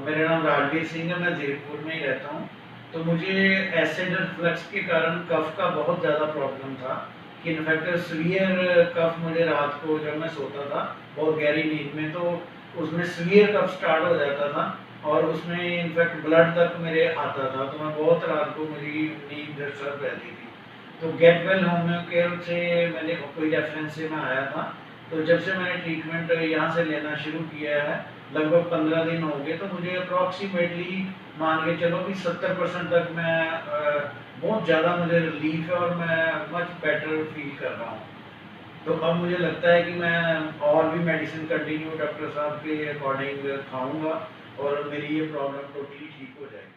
मेरा नाम राजवीर सिंह है, मैं ज़ीरकपुर में ही रहता हूँ। तो मुझे एसिड रिफ्लक्स के कारण कफ़ का बहुत ज़्यादा प्रॉब्लम था कि इनफैक्ट सीवियर कफ़ मुझे रात को जब मैं सोता था बहुत गहरी नींद में, तो उसमें सीवियर कफ़ स्टार्ट हो जाता था और उसमें इनफैक्ट ब्लड तक मेरे आता था, तो मैं बहुत रात को मेरी नींद डिस्टर्ब रहती थी। तो गेट वेल होम्यो केयर से मैंने कोई रेफरेंस से मैं आया था। तो जब से मैंने ट्रीटमेंट यहाँ से लेना शुरू किया है, लगभग 15 दिन हो गए, तो मुझे अप्रॉक्सीमेटली मान के चलो कि 70% तक मैं बहुत ज़्यादा मुझे रिलीफ है और मैं मच बेटर फील कर रहा हूँ। तो अब मुझे लगता है कि मैं और भी मेडिसिन कंटिन्यू डॉक्टर साहब के अकॉर्डिंग खाऊंगा और मेरी ये प्रॉब्लम टोटली ठीक हो जाएगी।